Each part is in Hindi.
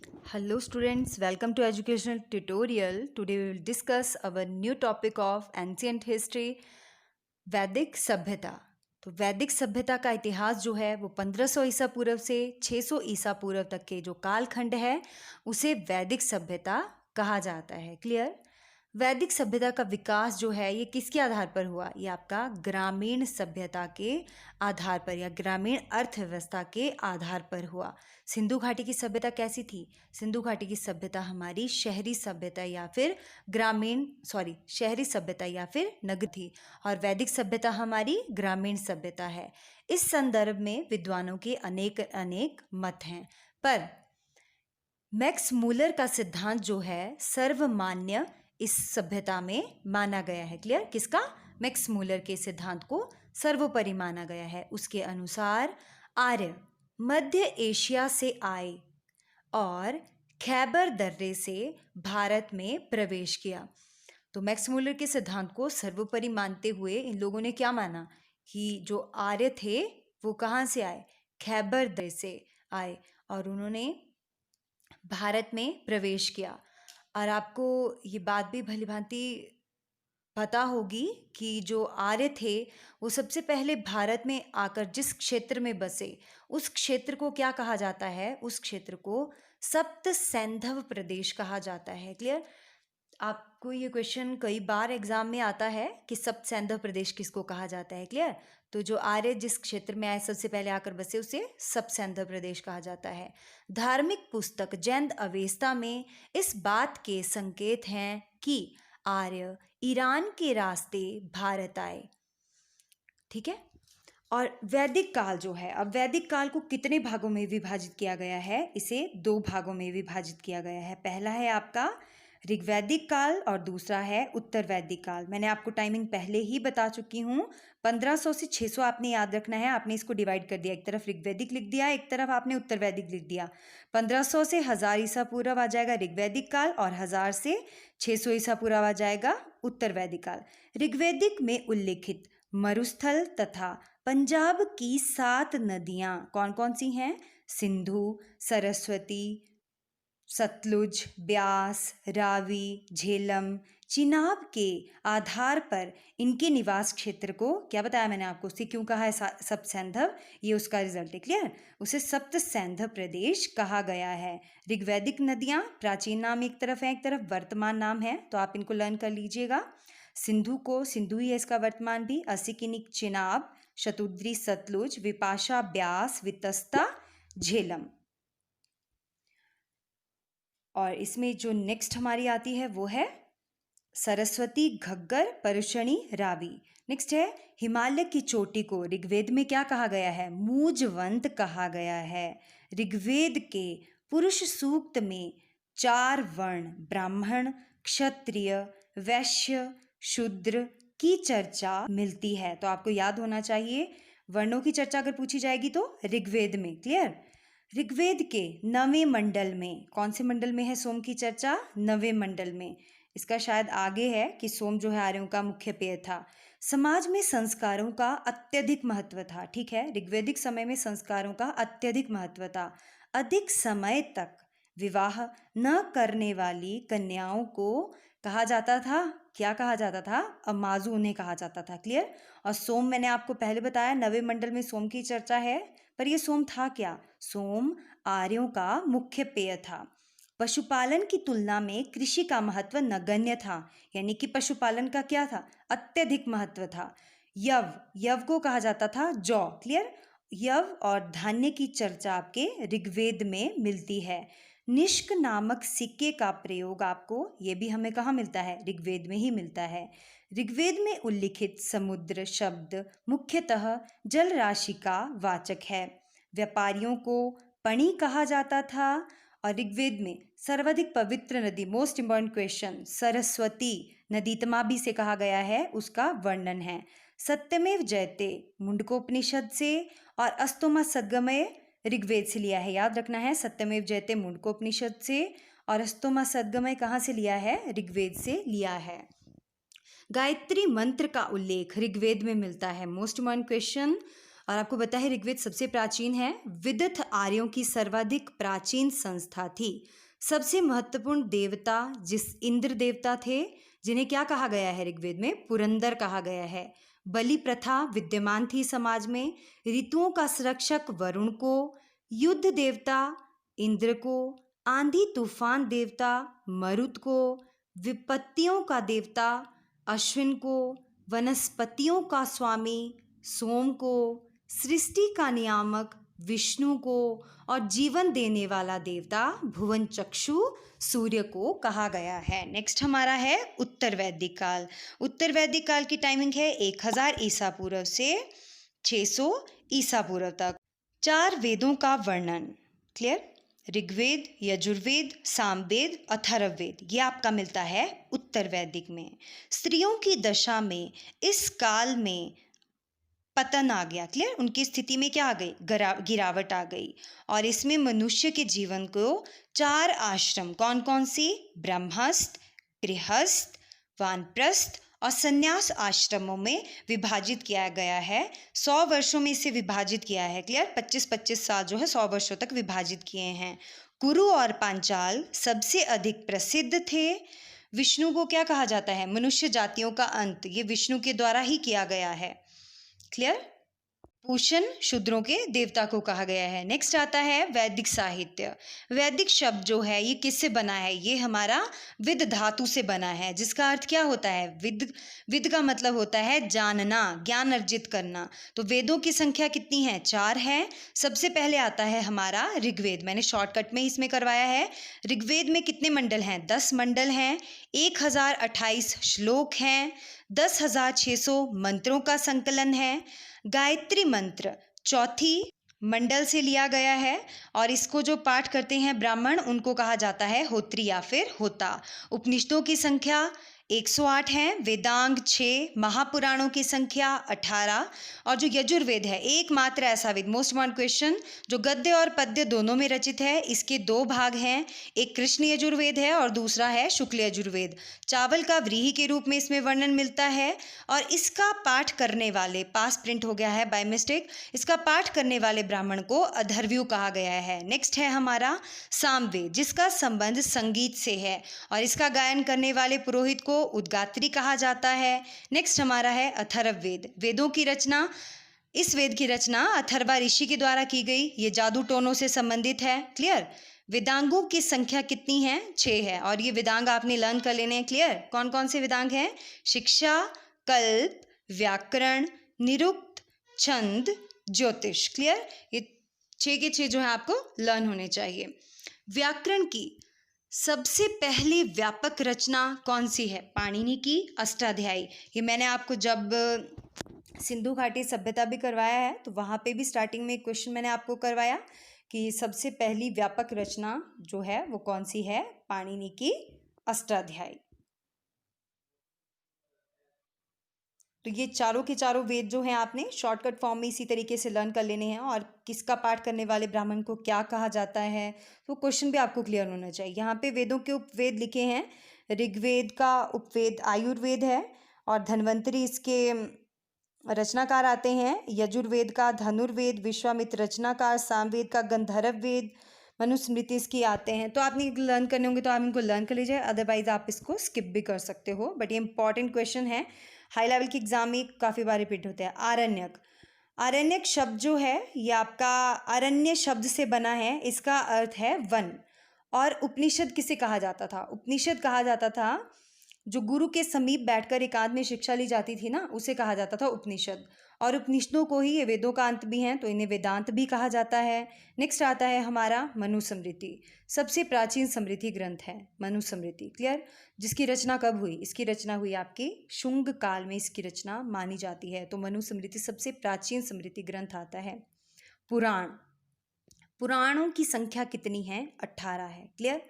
Hello students, welcome to educational tutorial. Today we will discuss our new topic of ancient history, वैदिक सभ्यता। तो वैदिक सभ्यता का इतिहास जो है वो 1500 ईसा पूर्व से 600 ईसा पूर्व तक के जो कालखंड है उसे वैदिक सभ्यता कहा जाता है। क्लियर? वैदिक सभ्यता का विकास जो है ये किसके आधार पर हुआ? ये आपका ग्रामीण सभ्यता के आधार पर या ग्रामीण अर्थव्यवस्था के आधार पर हुआ। सिंधु घाटी की सभ्यता कैसी थी? सिंधु घाटी की सभ्यता हमारी शहरी सभ्यता या फिर शहरी सभ्यता या फिर नगर थी, और वैदिक सभ्यता हमारी ग्रामीण सभ्यता है। इस संदर्भ में विद्वानों के अनेक अनेक मत हैं, पर मैक्स मूलर का सिद्धांत जो है सर्वमान्य इस सभ्यता में माना गया है। क्लियर? किसका? मैक्स मूलर के सिद्धांत को सर्वोपरि माना गया है। उसके अनुसार आर्य मध्य एशिया से आए और खैबर दर्रे से भारत में प्रवेश किया। तो मैक्स मूलर के सिद्धांत को सर्वोपरि मानते हुए इन लोगों ने क्या माना कि जो आर्य थे वो कहाँ से आए? खैबर दर्रे से आए और उन्होंने भारत में प्रवेश किया। और आपको ये बात भी भली भांति पता होगी कि जो आर्य थे वो सबसे पहले भारत में आकर जिस क्षेत्र में बसे उस क्षेत्र को क्या कहा जाता है? उस क्षेत्र को सप्त सैंधव प्रदेश कहा जाता है। क्लियर? आपको ये क्वेश्चन कई बार एग्जाम में आता है कि सप्त सैंधव प्रदेश किसको कहा जाता है। क्लियर? तो जो आर्य जिस क्षेत्र में आए सबसे पहले आकर बसे उसे सप्त सैंधव प्रदेश कहा जाता है। धार्मिक पुस्तक जैन अवेस्ता में इस बात के संकेत हैं कि आर्य ईरान के रास्ते भारत आए। ठीक है? और वैदिक काल जो है, अब वैदिक काल को कितने भागों में विभाजित किया गया है? इसे 2 भागों में विभाजित किया गया है। पहला है आपका ऋग्वैदिक काल और दूसरा है उत्तर वैदिक काल। मैंने आपको टाइमिंग पहले ही बता चुकी हूँ। 1500 से 600 आपने याद रखना है। आपने इसको डिवाइड कर दिया, एक तरफ ऋग्वैदिक लिख दिया, एक तरफ आपने उत्तर वैदिक लिख दिया। 1500 से 1000 ईसा पूर्व आ जाएगा ऋग्वैदिक काल और 1000 से 600 ईसा पूर्व आ जाएगा उत्तर वैदिक काल। ऋग्वैदिक में उल्लिखित मरुस्थल तथा पंजाब की 7 नदियां कौन कौन सी हैं? सिंधु, सरस्वती, सतलुज, ब्यास, रावी, झेलम, चिनाब के आधार पर इनके निवास क्षेत्र को क्या बताया मैंने आपको? उससे क्यों कहा है सप्त सैंधव? ये उसका रिजल्ट है। क्लियर? उसे सप्त सैंधव प्रदेश कहा गया है। ऋग्वैदिक नदियां प्राचीन नाम एक तरफ है, एक तरफ वर्तमान नाम है, तो आप इनको लर्न कर लीजिएगा। सिंधु ही है इसका वर्तमान भी। असिकिनिक चिनाब, शतुद्री सतलुज, विपाशा ब्यास, वितस्ता झेलम। और इसमें जो नेक्स्ट हमारी आती है वो है सरस्वती, घग्गर, परुषणी, रावी। नेक्स्ट है हिमालय की चोटी को ऋग्वेद में क्या कहा गया है? मूजवंत कहा गया है। ऋग्वेद के पुरुष सूक्त में 4 वर्ण ब्राह्मण, क्षत्रिय, वैश्य, शूद्र की चर्चा मिलती है। तो आपको याद होना चाहिए, वर्णों की चर्चा अगर पूछी जाएगी तो ऋग्वेद में। क्लियर? ऋग्वेद के 9वें मंडल में, कौन से मंडल में है सोम की चर्चा? 9वें मंडल में। इसका शायद आगे है कि सोम जो है आर्यों का मुख्य पेय था। समाज में संस्कारों का अत्यधिक महत्व था। ठीक है? ऋग्वैदिक समय में संस्कारों का अत्यधिक महत्व था। अधिक समय तक विवाह न करने वाली कन्याओं को कहा जाता था, क्या कहा जाता था? अमाजु उन्हें कहा जाता था। क्लियर? और सोम मैंने आपको पहले बताया 9वें मंडल में सोम की चर्चा है, पर यह सोम था क्या? सोम आर्यों का मुख्य पेय था। पशुपालन की तुलना में कृषि का महत्व नगण्य था, यानी कि पशुपालन का क्या था? अत्यधिक महत्व था। यव को कहा जाता था जौ। क्लियर? यव और धान्य की चर्चा आपके ऋग्वेद में मिलती है। निष्क नामक सिक्के का प्रयोग आपको, ये भी हमें कहाँ मिलता है? ऋग्वेद में ही मिलता है। ऋग्वेद में उल्लिखित समुद्र शब्द मुख्यतः जल राशि का वाचक है। व्यापारियों को पणी कहा जाता था। और ऋग्वेद में सर्वाधिक पवित्र नदी, मोस्ट इंपॉर्टेंट क्वेश्चन, सरस्वती नदी तमाबी से कहा गया है, उसका वर्णन है। सत्यमेव जयते मुंडकोपनिषद से और अस्तोमा सद्गमय ऋग्वेद से लिया है। याद रखना है, सत्यमेव जयते मुंडकोपनिषद से और अस्तोमा सद्गमय कहाँ से लिया है? ऋग्वेद से लिया है। गायत्री मंत्र का उल्लेख ऋग्वेद में मिलता है। मोस्ट इंपॉर्टेंट क्वेश्चन, और आपको पता है ऋग्वेद सबसे प्राचीन है, विदित आर्यों की सर्वाधिक प्राचीन संस्था थी। सबसे महत्वपूर्ण देवता जिस इंद्र देवता थे, जिन्हें क्या कहा गया है ऋग्वेद में, पुरंदर कहा गया है। बलि प्रथा विद्यमान थी समाज में। ऋतुओं का संरक्षक वरुण को, युद्ध देवता इंद्र को, आंधी तूफान देवता मरुत को, विपत्तियों का देवता अश्विन को, वनस्पतियों का स्वामी सोम को, सृष्टि का नियामक विष्णु को और जीवन देने वाला देवता भुवन चक्षु सूर्य को कहा गया है। नेक्स्ट हमारा है उत्तर वैदिक काल। उत्तर वैदिक काल की टाइमिंग है 1000 ईसा पूर्व से 600 ईसा पूर्व तक। 4 वेदों का वर्णन, क्लियर, ऋग्वेद, यजुर्वेद, सामवेद, अथर्ववेद, ये आपका मिलता है उत्तर वैदिक में। स्त्रियों की दशा में इस काल में पतन आ गया, क्लियर, उनकी स्थिति में क्या आ गई, गिरावट आ गई। और इसमें मनुष्य के जीवन को 4 आश्रम, कौन कौन सी, ब्रह्मस्थ, गृहस्थ, वानप्रस्थ और संन्यास आश्रमों में विभाजित किया गया है। 100 वर्षों में इसे विभाजित किया है, क्लियर, 25-25 साल जो है 100 वर्षों तक विभाजित किए हैं। कुरु और पांचाल सबसे अधिक प्रसिद्ध थे। विष्णु को क्या कहा जाता है, मनुष्य जातियों का अंत, ये विष्णु के द्वारा ही किया गया है, क्लियर। पूषण शूद्रों के देवता को कहा गया है। नेक्स्ट आता है वैदिक साहित्य। वैदिक शब्द जो है ये किससे बना है, ये हमारा विद धातु से बना है, जिसका अर्थ क्या होता है, विद का मतलब होता है जानना, ज्ञान अर्जित करना। तो वेदों की संख्या कितनी है, 4 है। सबसे पहले आता है हमारा ऋग्वेद, मैंने शॉर्टकट में इसमें करवाया है। ऋग्वेद में कितने मंडल हैं, 10 मंडल हैं, 1028 श्लोक हैं, 10,600 मंत्रों का संकलन है। गायत्री मंत्र चौथी मंडल से लिया गया है और इसको जो पाठ करते हैं ब्राह्मण, उनको कहा जाता है होत्री या फिर होता। उपनिषदों की संख्या 108 है, वेदांग 6, महापुराणों की संख्या 18 और जो यजुर्वेद है एकमात्र ऐसा वेद, मोस्ट इम्पॉर्टेंट क्वेश्चन, जो गद्य और पद्य दोनों में रचित है। इसके 2 भाग हैं, एक कृष्ण यजुर्वेद है और दूसरा है शुक्ल यजुर्वेद। चावल का व्रीहि के रूप में इसमें वर्णन मिलता है और इसका पाठ करने वाले, पास प्रिंट हो गया है बाय मिस्टेक, इसका पाठ करने वाले ब्राह्मण को अधर्व्यु कहा गया है। नेक्स्ट है हमारा सामवेद, जिसका संबंध संगीत से है और इसका गायन करने वाले पुरोहित को उद्गात्री कहा जाता है। नेक्स्ट हमारा है अथर्ववेद। वेदों की रचना, इस वेद की रचना अथर्वा ऋषि के द्वारा की गई, ये जादू टोनों से संबंधित है, क्लियर। वेदांगों की संख्या कितनी है, 6 है और ये वेदांग आपने लर्न कर लेने हैं, क्लियर। कौन कौन से वेदांग हैं, शिक्षा, कल्प, व्याकरण, निरुक्त, छंद, ज्योतिष, क्लियर। ये 6 के 6 जो है आपको लर्न होने चाहिए। व्याकरण की सबसे पहली व्यापक रचना कौन सी है, पाणिनि की अष्टाध्यायी। ये मैंने आपको जब सिंधु घाटी सभ्यता भी करवाया है तो वहाँ पे भी स्टार्टिंग में क्वेश्चन मैंने आपको करवाया कि सबसे पहली व्यापक रचना जो है वो कौन सी है, पाणिनि की अष्टाध्यायी। तो ये चारों के चारों वेद जो हैं आपने शॉर्टकट फॉर्म में इसी तरीके से लर्न कर लेने हैं और किसका पाठ करने वाले ब्राह्मण को क्या कहा जाता है, तो क्वेश्चन भी आपको क्लियर होना चाहिए। यहाँ पे वेदों के उपवेद लिखे हैं, ऋग्वेद का उपवेद आयुर्वेद है और धन्वंतरी इसके रचनाकार आते हैं, यजुर्वेद का धनुर्वेद, विश्वामित्र रचनाकार, सामवेद का गंधर्व वेद, मनुस्मृति इसकी आते हैं। तो आपने लर्न करने होंगे तो आप इनको लर्न कर लीजिए, अदरवाइज आप इसको स्किप भी कर सकते हो, बट ये इंपॉर्टेंट क्वेश्चन है, हाई लेवल के एग्जाम में काफ़ी बार रिपीट होते हैं। आरण्यक, आरण्यक शब्द जो है ये आपका अरण्य शब्द से बना है, इसका अर्थ है वन। और उपनिषद किसे कहा जाता था, उपनिषद कहा जाता था जो गुरु के समीप बैठकर एकांत में शिक्षा ली जाती थी ना, उसे कहा जाता था उपनिषद। और उपनिषदों को ही ये वेदों का अंत भी हैं तो इन्हें वेदांत भी कहा जाता है। नेक्स्ट आता है हमारा मनुस्मृति, सबसे प्राचीन स्मृति ग्रंथ है मनुस्मृति, क्लियर। जिसकी रचना कब हुई, इसकी रचना हुई आपके शुंग काल में, इसकी रचना मानी जाती है। तो मनुस्मृति सबसे प्राचीन स्मृति ग्रंथ आता है। पुराण, पुराणों की संख्या कितनी है, 18 है, क्लियर।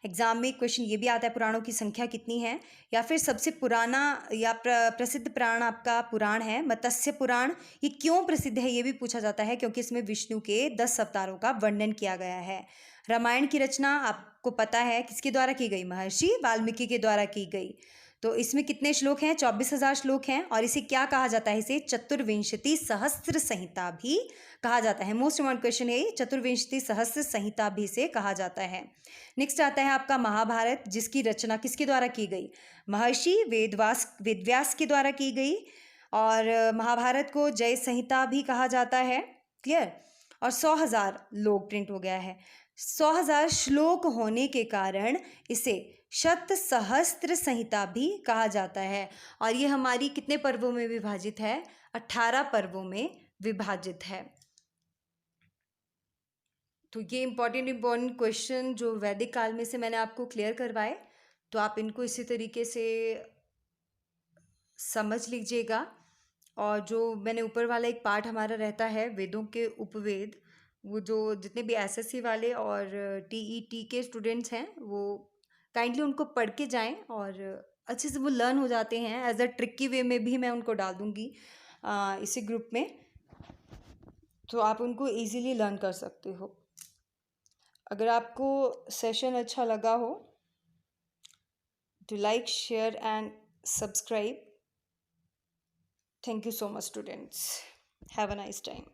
एग्जाम में क्वेश्चन ये भी आता है पुराणों की संख्या कितनी है, या फिर सबसे पुराना या प्रसिद्ध पुराण आपका पुराण है मत्स्य पुराण। ये क्यों प्रसिद्ध है ये भी पूछा जाता है, क्योंकि इसमें विष्णु के 10 अवतारों का वर्णन किया गया है। रामायण की रचना आपको पता है किसके द्वारा की गई, महर्षि वाल्मीकि के द्वारा की गई। तो इसमें कितने श्लोक हैं? 24,000 श्लोक हैं और इसे क्या कहा जाता है? इसे चतुर्विंशति सहस्त्र संहिता भी कहा जाता है। मोस्ट इम्पॉर्टेंट क्वेश्चन है, चतुर्विंशति सहस्त्र संहिता भी से कहा जाता है। नेक्स्ट आता है आपका महाभारत, जिसकी रचना किसके द्वारा की गई? महर्षि वेदव्यास के द्वारा की गई। और महाभारत को जय संहिता भी कहा जाता है। क्लियर? और 100,000 लोग प्रिंट हो गया है। 100,000 श्लोक होने के कारण इसे शत सहस्त्र संहिता भी कहा जाता है। और ये हमारी कितने पर्वों में विभाजित है? 18 पर्वों में विभाजित है। तो ये इम्पॉर्टेंट क्वेश्चन जो वैदिक काल में से मैंने आपको क्लियर करवाए, तो आप इनको इसी तरीके से समझ लीजिएगा। और जो मैंने ऊपर वाला एक पार्ट हमारा रहता है वेदों के उपवेद, वो जो जितने भी एसएससी वाले और टीईटी के स्टूडेंट्स हैं वो काइंडली उनको पढ़ के जाएं और अच्छे से वो लर्न हो जाते हैं। एज अ ट्रिकी वे में भी मैं उनको डाल दूँगी इसी ग्रुप में, तो आप उनको इजीली लर्न कर सकते हो। अगर आपको सेशन अच्छा लगा हो तो like, share and subscribe. Thank you so much, students. Have a nice time.